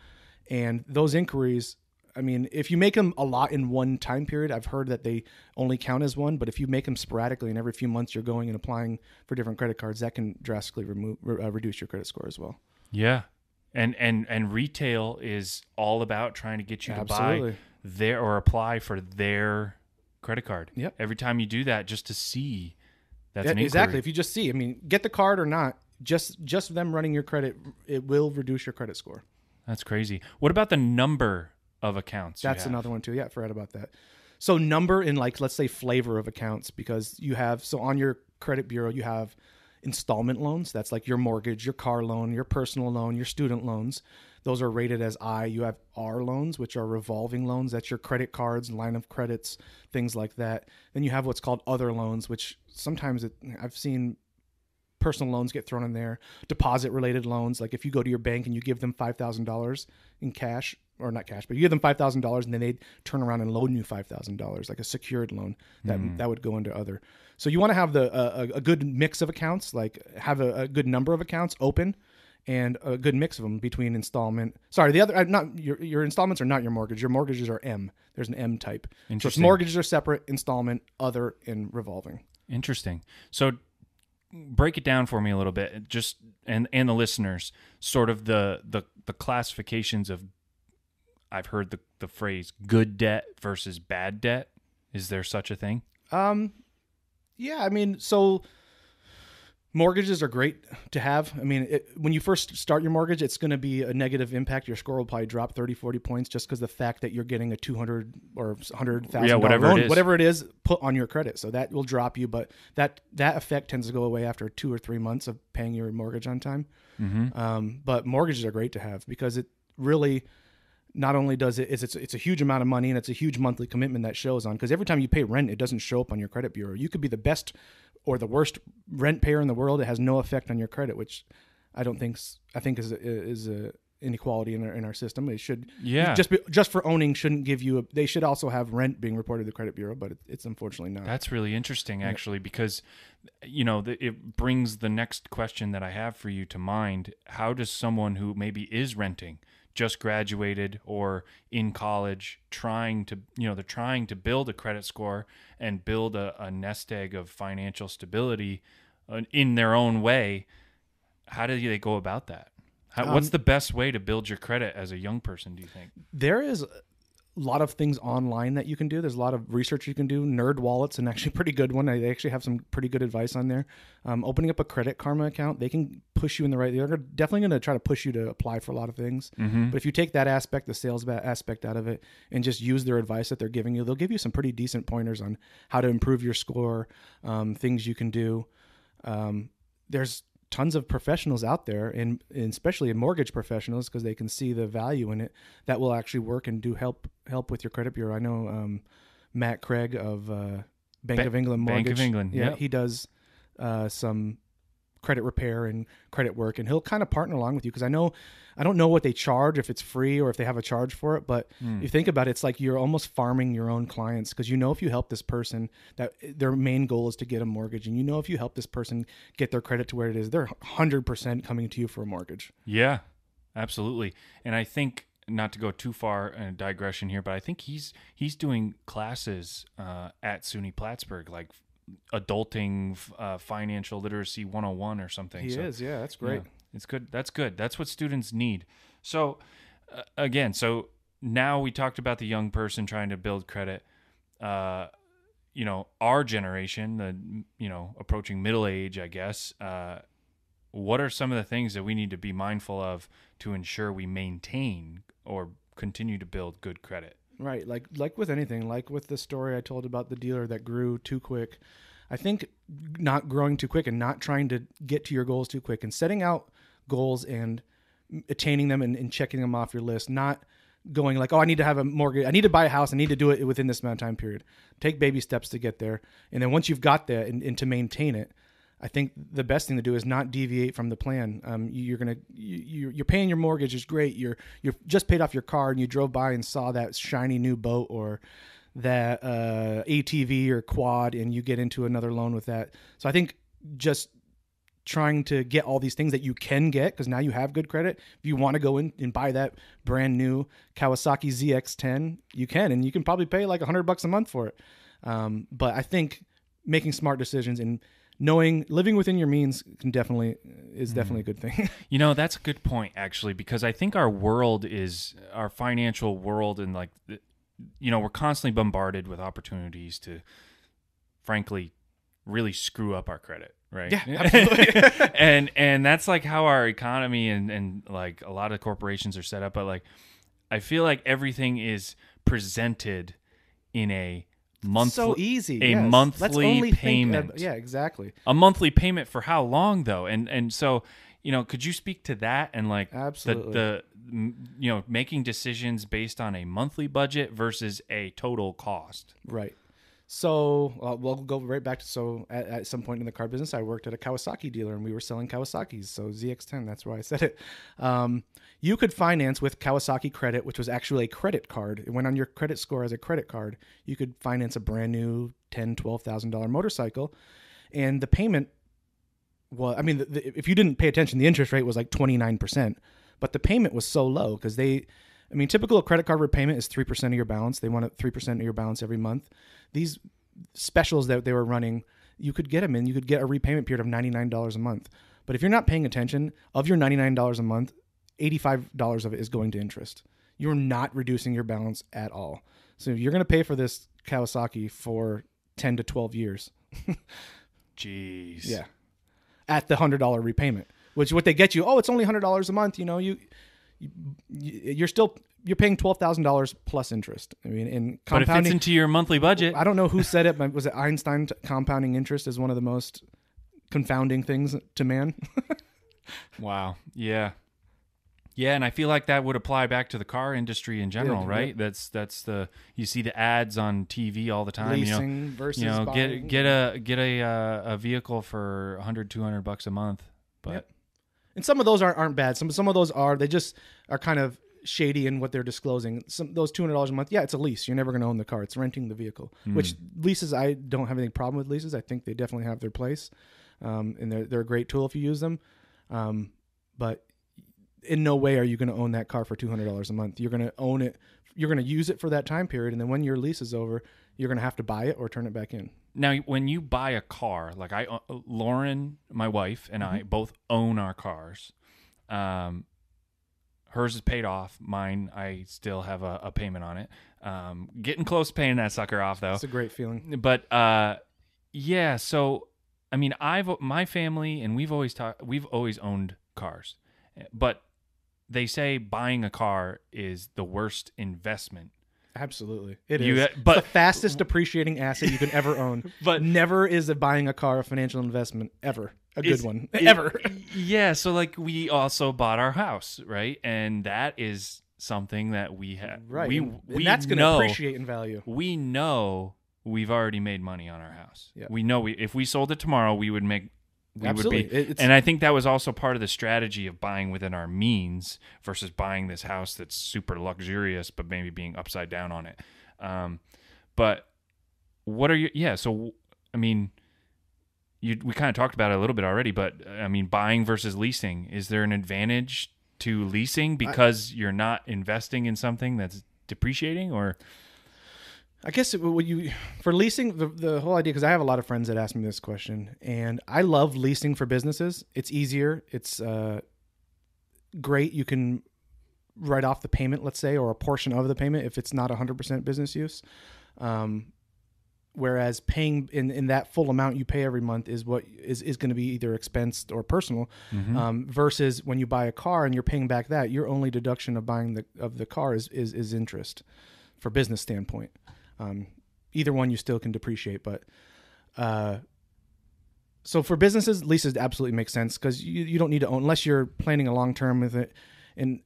And those inquiries, I mean, if you make them a lot in one time period, I've heard that they only count as one, but if you make them sporadically and every few months you're going and applying for different credit cards, that can drastically reduce your credit score as well. Yeah. And retail is all about trying to get you to buy their or apply for their credit card. Yep. Every time you do that, just to see that's an inquiry. Exactly. If you just see, I mean, get the card or not, just them running your credit, it will reduce your credit score. That's crazy. What about the number of accounts? That's another one too. Yeah, I forgot about that. So number in, like, let's say flavor of accounts, because you have, so on your credit bureau, you have installment loans. That's like your mortgage, your car loan, your personal loan, your student loans. Those are rated as I. You have R loans, which are revolving loans. That's your credit cards, line of credits, things like that. Then you have what's called other loans, which sometimes I've seen personal loans get thrown in there. Deposit related loans, like if you go to your bank and you give them $5,000 in cash, or not cash, but you give them $5,000 and then they turn around and loan you $5,000, like a secured loan, that would go into other. So you want to have a good mix of accounts, like have a good number of accounts open and a good mix of them between installment. Sorry, the other, not your installments are not your mortgage. Your mortgages are M. There's an M type. Interesting. So mortgages are separate, installment, other, and revolving. Interesting. So break it down for me a little bit, just and the listeners, sort of the classifications of I've heard the phrase good debt versus bad debt. Is there such a thing? Yeah, I mean, so mortgages are great to have. I mean, when you first start your mortgage, it's going to be a negative impact. Your score will probably drop 30, 40 points just because the fact that you're getting a $200 or $100,000 loan, whatever it is, put on your credit. So that will drop you, but that effect tends to go away after 2 or 3 months of paying your mortgage on time. Mm-hmm. But mortgages are great to have because it really not only does it's a huge amount of money and it's a huge monthly commitment that shows on, because every time you pay rent, it doesn't show up on your credit bureau. You could be the best or the worst rent payer in the world. It has no effect on your credit, which I think is a inequality in our system. It should just for owning shouldn't give you they should also have rent being reported to the credit bureau, but it's unfortunately not. That's really interesting, actually, because it brings the next question that I have for you to mind. How does someone who maybe is renting, just graduated or in college, trying to build a credit score and build a nest egg of financial stability in their own way, how do they go about that? What's the best way to build your credit as a young person, do you think? There is a lot of things online that you can do. There's a lot of research you can do. Nerd Wallet's an actually pretty good one. They actually have some pretty good advice on there. Opening up a Credit Karma account, they can push you in the right. They're definitely going to try to push you to apply for a lot of things. Mm-hmm. But if you take that aspect, the sales aspect out of it, and just use their advice that they're giving you, they'll give you some pretty decent pointers on how to improve your score, things you can do. There's tons of professionals out there, and especially in mortgage professionals, because they can see the value in it, that will actually work and do help with your credit bureau. I know Matt Craig of Bank of England Mortgage. Bank of England, yeah. He does some credit repair and credit work, and he'll kind of partner along with you, because I don't know what they charge, if it's free or if they have a charge for it, but you think about it, it's like you're almost farming your own clients, because if you help this person, that their main goal is to get a mortgage, and if you help this person get their credit to where it is, they're 100% coming to you for a mortgage. Yeah, absolutely. And I think, not to go too far in a digression here, but I think he's doing classes at SUNY Plattsburgh, like adulting financial literacy 101 or something. He is, yeah, that's great. Yeah, it's good. That's good. That's what students need. So again, now we talked about the young person trying to build credit. Our generation, approaching middle age, I guess, what are some of the things that we need to be mindful of to ensure we maintain or continue to build good credit? Right. Like with anything, like with the story I told about the dealer that grew too quick. I think not growing too quick and not trying to get to your goals too quick, and setting out goals and attaining them and checking them off your list, not going like, oh, I need to have a mortgage, I need to buy a house, I need to do it within this amount of time period. Take baby steps to get there. And then once you've got that and to maintain it, I think the best thing to do is not deviate from the plan. You're paying your mortgage is great. You're just paid off your car and you drove by and saw that shiny new boat or that ATV or quad, and you get into another loan with that. So I think just trying to get all these things that you can get, because now you have good credit. If you want to go in and buy that brand new Kawasaki ZX10, you can, and you can probably pay like $100 a month for it. But I think making smart decisions and living within your means definitely a good thing. That's a good point, actually, because I think our financial world, and we're constantly bombarded with opportunities to, frankly, really screw up our credit, right? Yeah, absolutely. and that's like how our economy and like a lot of corporations are set up. But like, I feel like everything is presented in a monthly, so easy. Yes. Monthly payment. Yeah, exactly. A monthly payment for how long though? And so, could you speak to that and like absolutely the making decisions based on a monthly budget versus a total cost? Right. So we'll go right back to, at some point in the car business, I worked at a Kawasaki dealer and we were selling Kawasaki's. So ZX10, that's why I said it. You could finance with Kawasaki Credit, which was actually a credit card. It went on your credit score as a credit card. You could finance a brand new $10,000, $12,000 motorcycle. And the payment, if you didn't pay attention, the interest rate was like 29%. But the payment was so low because typical credit card repayment is 3% of your balance. They want 3% of your balance every month. These specials that they were running, you could get them in. You could get a repayment period of $99 a month. But if you're not paying attention, of your $99 a month, $85 of it is going to interest. you're not reducing your balance at all. So you're going to pay for this Kawasaki for 10 to 12 years. Jeez. Yeah. At the $100 repayment, which what they get you, it's only $100 a month. You know, you're paying $12,000 plus interest. I mean, in compounding, but it fits into your monthly budget. I don't know who said it, but was it Einstein? Compounding interest is one of the most confounding things to man. Wow. Yeah. Yeah, and I feel like that would apply back to the car industry in general, right? Yeah. That's you see the ads on TV all the time. Leasing versus buying. Get a vehicle for $100, $200 a month. But yep. And some of those aren't bad. Some of those they just are kind of shady in what they're disclosing. Those $200 a month, yeah, it's a lease. You're never going to own the car. It's renting the vehicle. Which leases, I don't have any problem with leases. I think they definitely have their place, and they're a great tool if you use them. But in no way are you going to own that car for $200 a month. You're going to own it. You're going to use it for that time period, and then when your lease is over, you're going to have to buy it or turn it back in. Now, when you buy a car, like Lauren, my wife, and I both own our cars. Hers is paid off. Mine, I still have a payment on it. Getting close to paying that sucker off, though. It's a great feeling. But yeah, so I mean, my family and we've always owned cars, but they say buying a car is the worst investment. Absolutely. It is. But it's the fastest depreciating asset you can ever own. But never is buying a car a financial investment, ever. A good one. Ever. Yeah. So like we also bought our house, right? And that is something that we have. Right. And that's going to appreciate in value. We know we've already made money on our house. Yep. We know if we sold it tomorrow, we would make. Absolutely. And I think that was also part of the strategy of buying within our means versus buying this house that's super luxurious, but maybe being upside down on it. But what are you? Yeah. So I mean, we kind of talked about it a little bit already, but I mean, buying versus leasing. Is there an advantage to leasing because you're not investing in something that's depreciating, or? I guess for leasing, the whole idea, because I have a lot of friends that ask me this question, and I love leasing for businesses. It's easier. It's great. You can write off the payment, let's say, or a portion of the payment if it's not 100% business use. Whereas paying in that full amount you pay every month is what is going to be either expensed or personal. Versus when you buy a car and you're paying back that, your only deduction of buying the car is interest for business standpoint. Either one you still can depreciate, but so for businesses, leases absolutely make sense because you don't need to own unless you're planning a long term with it. And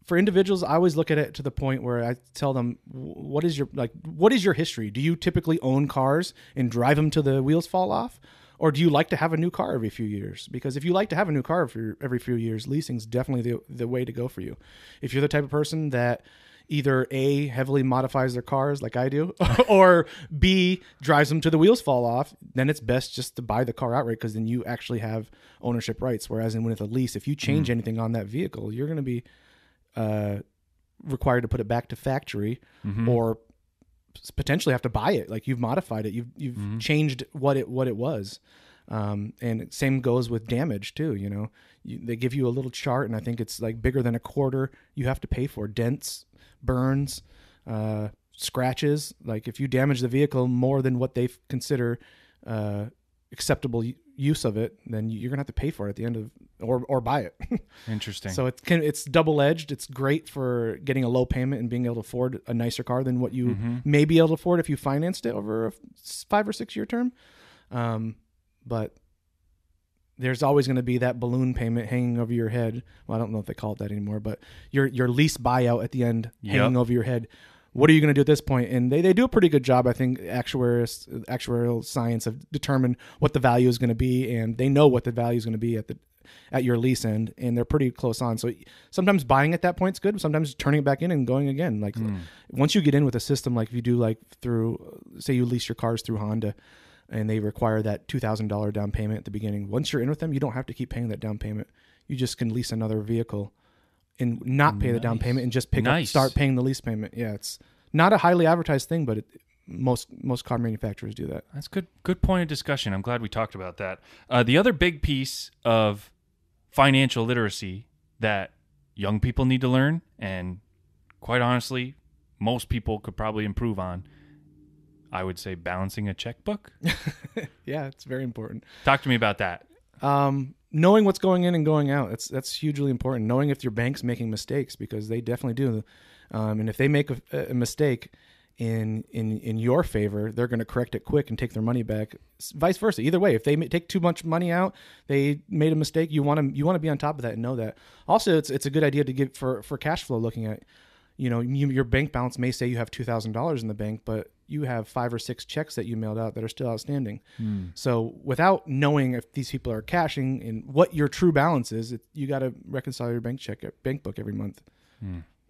for individuals, I always look at it to the point where I tell them, what is your history? Do you typically own cars and drive them till the wheels fall off? Or do you like to have a new car every few years? Because if you like to have a new car every few years, leasing's definitely the way to go for you. If you're the type of person that either A, heavily modifies their cars like I do, or B, drives them till the wheels fall off, then it's best just to buy the car outright because then you actually have ownership rights. Whereas with a lease, if you change anything on that vehicle, you're going to be required to put it back to factory or potentially have to buy it. Like you've modified it. You've changed what it was. And same goes with damage too. You know, they give you a little chart and I think it's like bigger than a quarter. You have to pay for dents, burns, scratches. Like if you damage the vehicle more than what they consider acceptable use of it, then you're gonna have to pay for it at the end of or buy it. Interesting. So it's double-edged. It's great for getting a low payment and being able to afford a nicer car than what you may be able to afford if you financed it over a 5 or 6 year term. But there's always going to be that balloon payment hanging over your head. Well, I don't know if they call it that anymore, but your lease buyout at the end hanging over your head. What are you going to do at this point? And they do a pretty good job. I think actuarial science have determined what the value is going to be, and they know what the value is going to be at your lease end, and they're pretty close on. So sometimes buying at that point is good. Sometimes turning it back in and going again. Like once you get in with a system, like if you do like through, say you lease your cars through Honda, and they require that $2,000 down payment at the beginning. Once you're in with them, you don't have to keep paying that down payment. You just can lease another vehicle and not pay the down payment and just start paying the lease payment. Yeah, it's not a highly advertised thing, but most car manufacturers do that. That's good point of discussion. I'm glad we talked about that. The other big piece of financial literacy that young people need to learn and quite honestly, most people could probably improve on. I would say balancing a checkbook. Yeah, it's very important. Talk to me about that. Knowing what's going in and going out, that's hugely important. Knowing if your bank's making mistakes, because they definitely do. And if they make a mistake in your favor, they're going to correct it quick and take their money back. Vice versa. Either way, if they take too much money out, they made a mistake, you want to be on top of that and know that. Also, it's a good idea to give for cash flow, looking at, your bank balance may say you have $2,000 in the bank, but you have 5 or 6 checks that you mailed out that are still outstanding. So without knowing if these people are cashing and what your true balance is, you got to reconcile your bank book every month.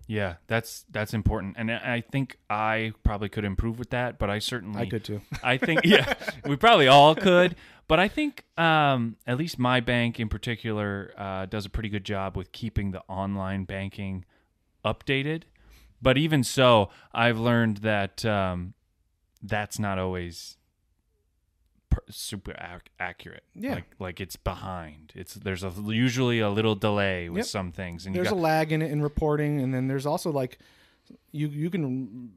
Yeah, that's important. And I think I probably could improve with that, but I could too. I think, yeah, we probably all could. But I think at least my bank in particular does a pretty good job with keeping the online banking updated. But even so, I've learned that that's not always super accurate. Yeah, like it's behind. There's usually a little delay with some things, and there's a lag in it in reporting, and then there's also like you can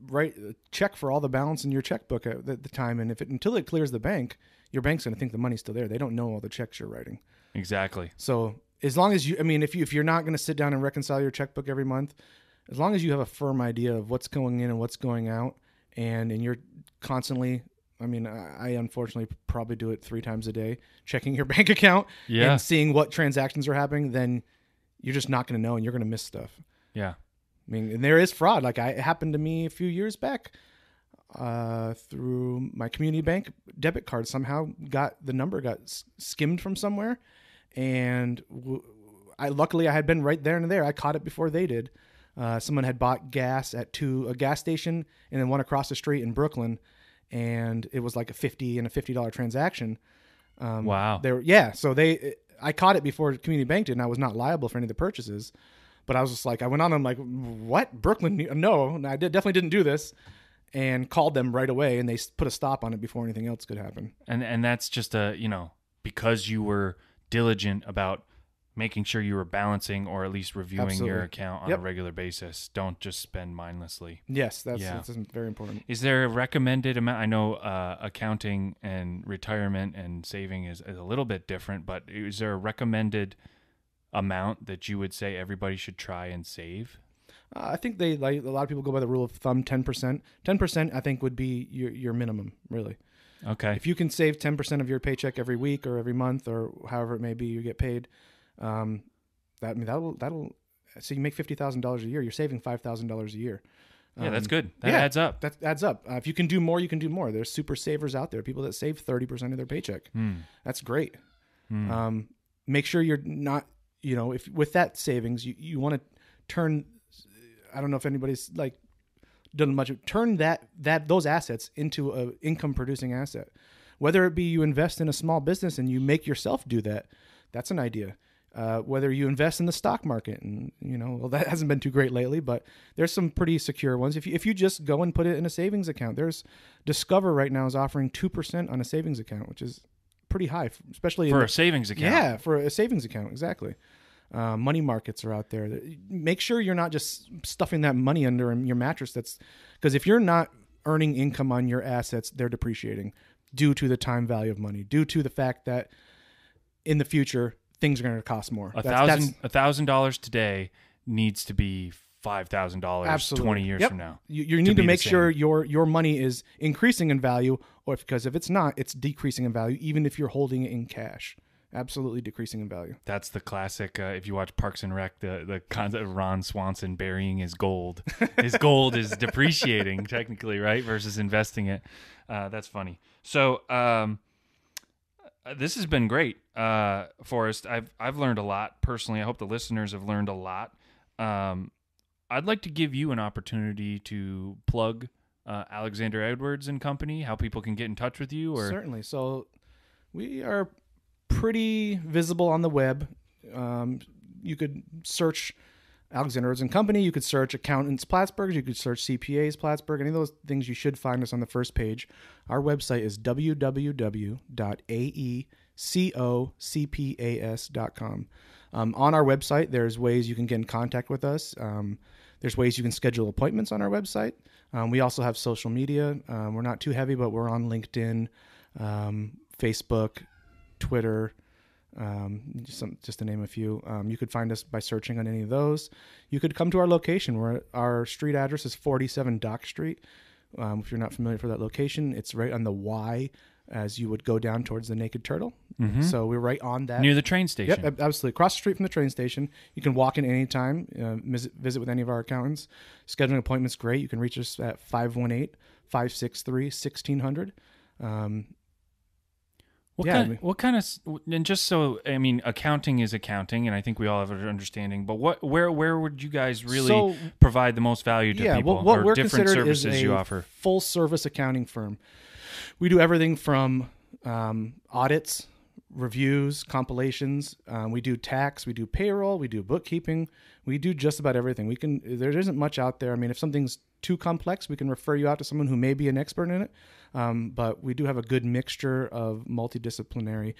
check for all the balance in your checkbook at the time, and until it clears the bank, your bank's going to think the money's still there. They don't know all the checks you're writing. Exactly. So as long as if you're not going to sit down and reconcile your checkbook every month, as long as you have a firm idea of what's going in and what's going out, and you're constantly, I unfortunately probably do it 3 times a day, checking your bank account and seeing what transactions are happening, then you're just not going to know, and you're going to miss stuff. Yeah. And there is fraud. Like it happened to me a few years back through my community bank debit card. Somehow the number got skimmed from somewhere, and luckily I had been right there and there. I caught it before they did. Someone had bought gas at a gas station and then one across the street in Brooklyn, and it was like a $50 transaction. Wow. So I caught it before community bank did, and I was not liable for any of the purchases. But I was just like, I went on, I'm like, what? Brooklyn? No, I definitely didn't do this, and called them right away, and they put a stop on it before anything else could happen. And that's just because you were diligent about making sure you were balancing or at least reviewing your account on a regular basis. Don't just spend mindlessly. Yes, that's very important. Is there a recommended amount? I know accounting and retirement and saving is a little bit different, but is there a recommended amount that you would say everybody should try and save? I think a lot of people go by the rule of thumb, 10%. 10% I think would be your minimum, really. Okay. If you can save 10% of your paycheck every week or every month or however it may be you get paid, that'll so you make $50,000 a year. You're saving $5,000 a year. Yeah, that's good. That adds up. That adds up. If you can do more, you can do more. There's super savers out there, people that save 30% of their paycheck. That's great. Make sure you're not, if with that savings, you want to turn. I don't know if anybody's done much. Turn those assets into a income producing asset. Whether it be you invest in a small business and you make yourself do that, that's an idea. Whether you invest in the stock market, and that hasn't been too great lately, but there's some pretty secure ones. If you just go and put it in a savings account, there's Discover right now is offering 2% on a savings account, which is pretty high, especially for a savings account. Yeah, for a savings account, exactly. Money markets are out there. Make sure you're not just stuffing that money under your mattress. Because if you're not earning income on your assets, they're depreciating due to the time value of money, due to the fact that in the future things are going to cost more. $1,000 today needs to be $5,000 20 years from now. You need to make sure your money is increasing in value, or because if it's not, it's decreasing in value, even if you're holding it in cash. Absolutely decreasing in value. That's the classic. If you watch Parks and Rec, the concept of Ron Swanson burying his gold. His gold is depreciating technically, right? Versus investing it. That's funny. So this has been great, Forrest. I've learned a lot personally. I hope the listeners have learned a lot. I'd like to give you an opportunity to plug Alexander Edwards and Company, how people can get in touch with you. Or Certainly. So we are pretty visible on the web. You could search Alexander Edwards and Company. You could search Accountants Plattsburgh. You could search CPAs Plattsburgh. Any of those things, you should find us on the first page. Our website is www.aecocpas.com. On our website, there's ways you can get in contact with us. There's ways you can schedule appointments on our website. We also have social media. We're not too heavy, but we're on LinkedIn, Facebook, Twitter, just to name a few. You could find us by searching on any of those. You could come to our location. Our street address is 47 Dock Street. If you're not familiar with that location, it's right on the Y as you would go down towards the Naked Turtle. Mm-hmm. So we're right on that. Near the train station. Yep, absolutely. Across the street from the train station. You can walk in any time, visit with any of our accountants. Scheduling appointments, great. You can reach us at 518-563-1600. What kind of, and just so, I mean, accounting is accounting, and I think we all have an understanding, but where would you guys really provide the most value to people, what or we're different considered services is you a offer? Full service accounting firm. We do everything from audits, reviews, compilations. We do tax, we do payroll, we do bookkeeping. We do just about everything. There isn't much out there. I mean, if something's too complex, we can refer you out to someone who may be an expert in it. But we do have a good mixture of multidisciplinary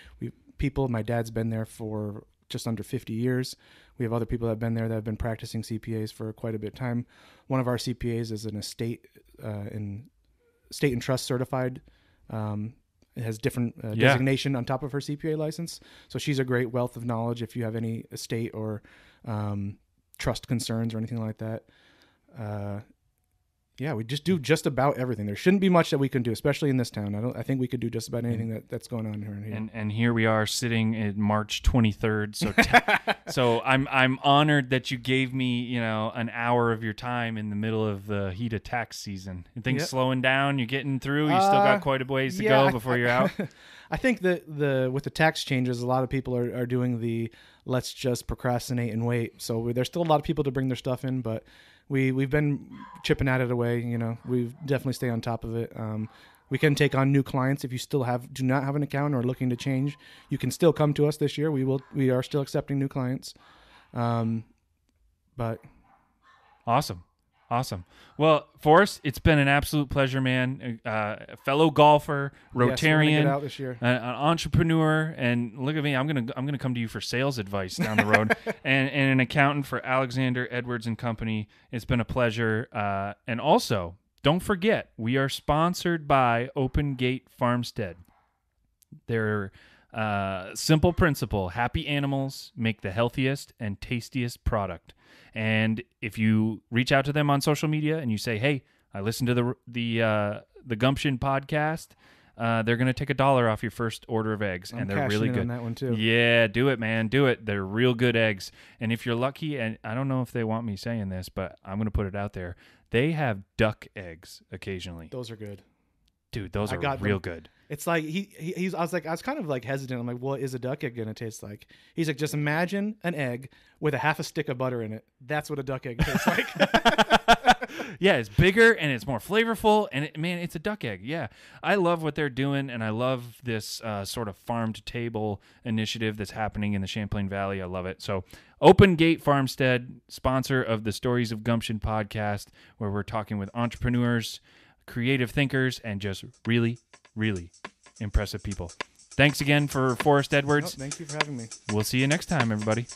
people. My dad's been there for just under 50 years. We have other people that have been there that have been practicing CPAs for quite a bit of time. One of our CPAs is an state and trust certified. It has different designation on top of her CPA license. So she's a great wealth of knowledge if you have any estate or trust concerns or anything like that. We just do just about everything. There shouldn't be much that we can do, especially in this town. I think we could do just about anything that's going on here. And here we are sitting in March 23rd. So so I'm honored that you gave me, an hour of your time in the middle of the heat of tax season. And things slowing down, you're getting through. You still got quite a ways to go before you're out. I think that with the tax changes, a lot of people are doing the let's just procrastinate and wait. So there's still a lot of people to bring their stuff in, but we've been chipping at it away. We definitely stay on top of it. We can take on new clients if you still do not have an account or are looking to change. You can still come to us this year. We are still accepting new clients. But awesome. Well, Forrest, it's been an absolute pleasure, man. A fellow golfer, Rotarian, get out this year. An entrepreneur, and look at me. I'm gonna come to you for sales advice down the road, and an accountant for Alexander Edwards and Company. It's been a pleasure. And also, don't forget, we are sponsored by Open Gate Farmstead. Their simple principle: happy animals make the healthiest and tastiest product. And if you reach out to them on social media and you say, "Hey, I listened to the Gumption podcast," they're going to take $1 off your first order of eggs, and they're really good. On that one too. Yeah, do it, man, do it. They're real good eggs. And if you're lucky, and I don't know if they want me saying this, but I'm going to put it out there, they have duck eggs occasionally. Those are good. Dude, those are real good. It's like I was kind of like hesitant. I'm like, what is a duck egg gonna taste like? He's like, just imagine an egg with a half a stick of butter in it. That's what a duck egg tastes like. Yeah, it's bigger and it's more flavorful, and it's a duck egg. Yeah, I love what they're doing, and I love this sort of farm to table initiative that's happening in the Champlain Valley. I love it. So, Open Gate Farmstead, sponsor of the Stories of Gumption podcast, where we're talking with entrepreneurs, creative thinkers, and just really, really impressive people. Thanks again for Forrest Edwards. Thank you for having me. We'll see you next time, everybody.